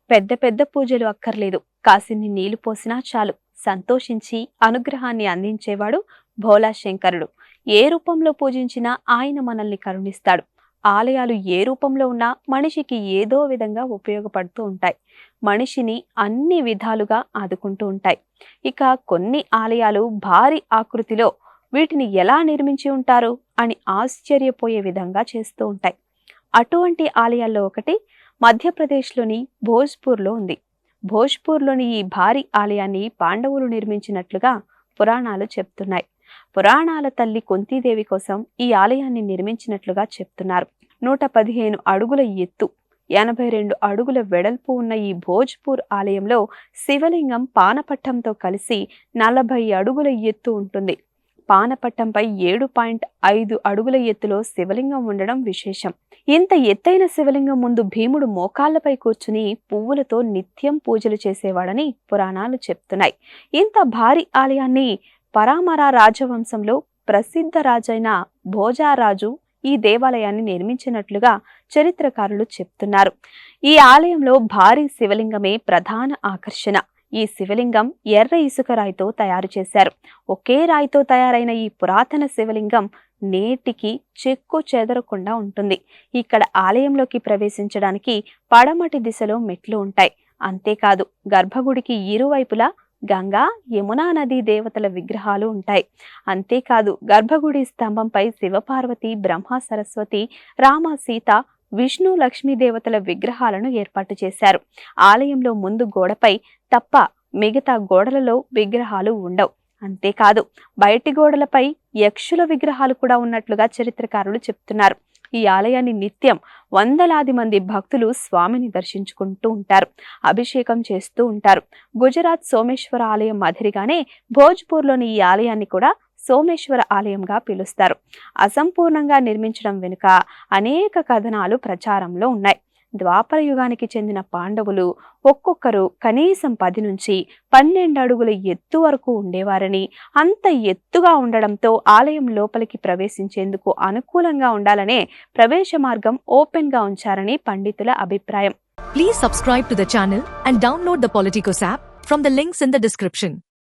పెద్ద పెద్ద పూజలు అక్కర్లేదు, కాసిన్ని నీళ్లు పోసినా చాలు సంతోషించి అనుగ్రహాన్ని అందించేవాడు భోలా శంకరుడు. ఏ రూపంలో పూజించినా ఆయన మనల్ని కరుణిస్తాడు. ఆలయాలు ఏ రూపంలో ఉన్నా మనిషికి ఏదో విధంగా ఉపయోగపడుతూ ఉంటాయి. మనిషిని అన్ని విధాలుగా ఆదుకుంటూ ఉంటాయి. ఇక కొన్ని ఆలయాలు భారీ ఆకృతిలో వీటిని ఎలా నిర్మించి ఉంటారు అని ఆశ్చర్యపోయే విధంగా చేస్తూ ఉంటాయి. అటువంటి ఆలయాల్లో ఒకటి మధ్యప్రదేశ్లోని భోజ్పూర్లో ఉంది. భోజ్పూర్లోని ఈ భారీ ఆలయాన్ని పాండవులు నిర్మించినట్లుగా పురాణాలు చెప్తున్నాయి. పురాణాల తల్లి కుంతీదేవి కోసం ఈ ఆలయాన్ని నిర్మించినట్లుగా చెప్తున్నారు. 115 అడుగుల ఎత్తు, 82 అడుగుల వెడల్పు ఉన్న ఈ భోజ్పూర్ ఆలయంలో శివలింగం పానపట్టంతో కలిసి 40 అడుగుల ఎత్తు ఉంటుంది. పానపట్టంపై 7.5 అడుగుల ఎత్తులో శివలింగం ఉండడం విశేషం. ఇంత ఎత్తైన శివలింగం ముందు భీముడు మోకాళ్లపై కూర్చుని పువ్వులతో నిత్యం పూజలు చేసేవాడని పురాణాలు చెప్తున్నాయి. ఇంత భారీ ఆలయాన్ని పరామర రాజవంశంలో ప్రసిద్ధ రాజైన భోజారాజు ఈ దేవాలయాన్ని నిర్మించినట్లుగా చరిత్రకారులు చెప్తున్నారు. ఈ ఆలయంలో భారీ శివలింగమే ప్రధాన ఆకర్షణ. ఈ శివలింగం ఎర్ర ఇసుక రాయితో తయారు చేశారు. ఒకే రాయితో తయారైన ఈ పురాతన శివలింగం నేటికి చెక్కు చెదరకుండా ఉంటుంది. ఇక్కడ ఆలయంలోకి ప్రవేశించడానికి పడమటి దిశలో మెట్లు ఉంటాయి. అంతేకాదు గర్భగుడికి ఇరువైపులా గంగా, యమునా నదీ దేవతల విగ్రహాలు ఉంటాయి. అంతేకాదు గర్భగుడి స్తంభంపై శివపార్వతి, బ్రహ్మ, సరస్వతి, రామ, సీత, విష్ణు, లక్ష్మీ దేవతల విగ్రహాలను ఏర్పాటు చేశారు. ఆలయంలో ముందు గోడపై తప్ప మిగతా గోడలలో విగ్రహాలు ఉండవు. అంతేకాదు బయటి గోడలపై యక్షుల విగ్రహాలు కూడా ఉన్నట్లుగా చరిత్రకారులు చెప్తున్నారు. ఈ ఆలయాన్ని నిత్యం వందలాది మంది భక్తులు స్వామిని దర్శించుకుంటూ ఉంటారు, అభిషేకం చేస్తూ ఉంటారు. గుజరాత్ సోమేశ్వర ఆలయం మాదిరిగానే భోజ్పూర్లోని ఈ ఆలయాన్ని కూడా సోమేశ్వర ఆలయంగా పిలుస్తారు. అసంపూర్ణంగా నిర్మించడం వెనుక అనేక కథనాలు ప్రచారంలో ఉన్నాయి. ద్వాపర యుగానికి చెందిన పాండవులు ఒక్కొక్కరు కనీసం 10 నుంచి 12 అడుగుల ఎత్తు వరకు ఉండేవారని, అంత ఎత్తుగా ఉండడంతో ఆలయం లోపలికి ప్రవేశించేందుకు అనుకూలంగా ఉండాలనే ప్రవేశ మార్గం ఓపెన్ గా ఉంచారని పండితుల అభిప్రాయం. Please subscribe to the channel and download the Politicos app from the links in the description.